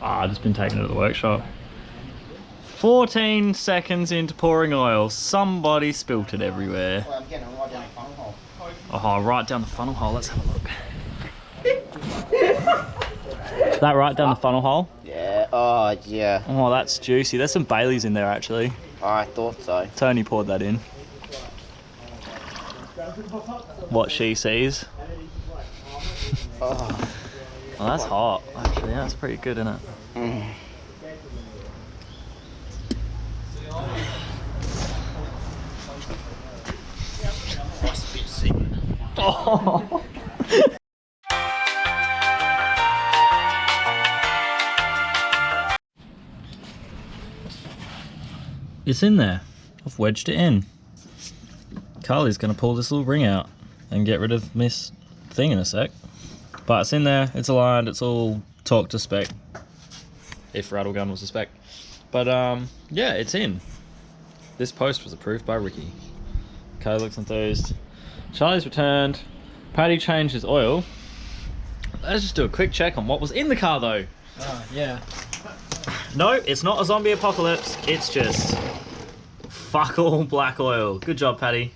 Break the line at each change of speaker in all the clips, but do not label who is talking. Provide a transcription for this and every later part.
I've just been taking it to the workshop. 14 seconds into pouring oil, somebody spilt it everywhere. Oh, right down the funnel hole, let's have a look. Is that right down the funnel hole?
Yeah, oh yeah.
Oh, that's juicy. There's some Baileys in there actually.
I thought so.
Tony poured that in. What she sees.
Oh.
Well, that's hot actually, that's pretty good, isn't it?
Mm.
Oh. It's in there. I've wedged it in. Carly's gonna pull this little ring out and get rid of this thing in a sec. But it's in there, it's aligned, it's all torque to spec. If rattle gun was a spec. But yeah, it's in. This post was approved by Ricky. Kay looks enthused. Charlie's returned. Paddy changed his oil. Let's just do a quick check on what was in the car though.
Yeah.
No, it's not a zombie apocalypse. It's just fuck all black oil. Good job, Paddy.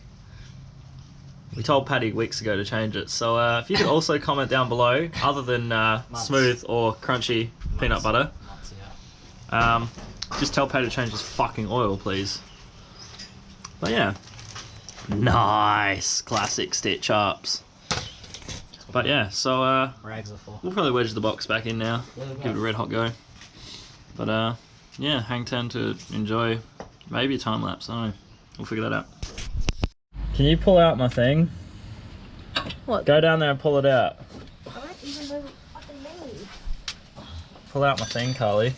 We told Paddy weeks ago to change it. So if you could also comment down below, other than smooth or crunchy peanut butter, just tell Paddy to change his fucking oil, please. But yeah. Nice. Classic stitch ups. But yeah, so
Rags are full.
we'll probably wedge the box back in now. Give it a red hot go. But yeah, hang 10 to enjoy maybe a time lapse. I don't know. We'll figure that out. Can you pull out my thing?
What?
Go down there and pull it out.
I don't even know what they mean.
Pull out my thing, Carly.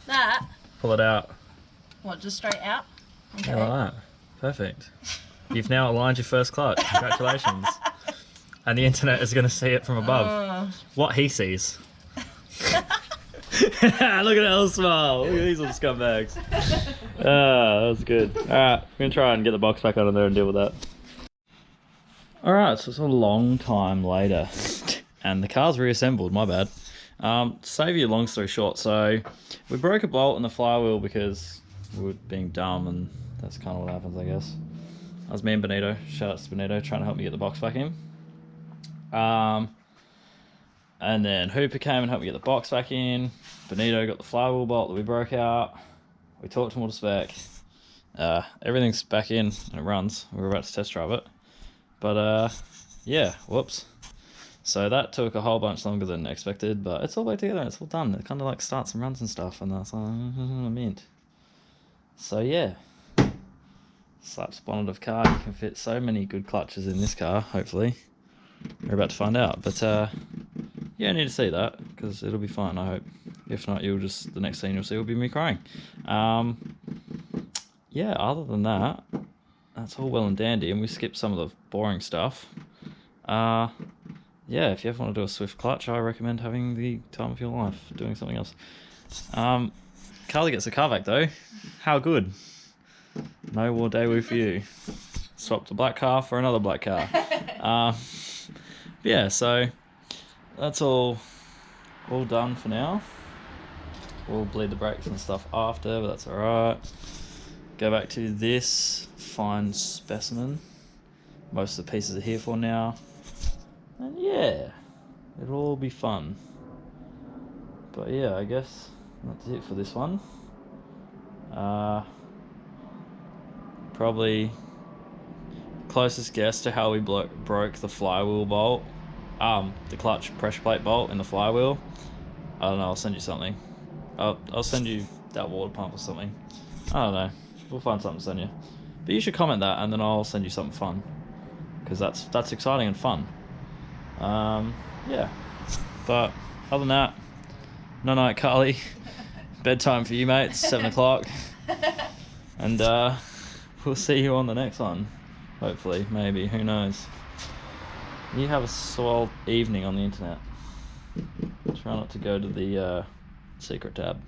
That?
Pull it out.
What, just straight out? Okay.
Yeah, like that. Perfect. You've now aligned your first clutch. Congratulations. And the internet is going to see it from above. What he sees. Look at that little smile. Look at these little scumbags. Ah, that was good. Alright, we're going to try and get the box back under there and deal with that. Alright, so it's a long time later. And the car's reassembled, my bad. Save you a long story short, so we broke a bolt in the flywheel because we were being dumb, and that's kind of what happens, I guess. That was me and Benito. Shout out to Benito, trying to help me get the box back in. And then Hooper came and helped me get the box back in. Benito got the flywheel bolt that we broke out. We talked to him all to spec. Everything's back in and it runs. We were about to test drive it. But yeah, whoops. So that took a whole bunch longer than expected, but it's all back together and it's all done. It kind of like starts and runs and stuff, and that's like, mint. So yeah. Slaps bonnet of car. You can fit so many good clutches in this car, hopefully. We're about to find out, but yeah, I need to see that because it'll be fun, I hope. If not, you'll just, the next scene you'll see will be me crying. Yeah, other than that, that's all well and dandy, and we skipped some of the boring stuff. Yeah, if you ever want to do a swift clutch, I recommend having the time of your life doing something else. Carly gets a car back though. How good? No more Daewoo for you. Swapped a black car for another black car. Yeah, so that's all done for now. We'll bleed the brakes and stuff after, but that's alright. Go back to this fine specimen. Most of the pieces are here for now. And yeah, it'll all be fun. But yeah, I guess that's it for this one. Probably closest guess to how we broke the flywheel bolt, the clutch pressure plate bolt in the flywheel. I don't know, I'll send you something. I'll send you that water pump or something. I don't know, we'll find something to send you. But you should comment that and then I'll send you something fun, because that's exciting and fun. Yeah, but other than that, no night Carly. Bedtime for you, mate. It's 7 o'clock. And we'll see you on the next one. Hopefully, maybe, who knows. You have a swell evening on the internet. Try not to go to the secret tab.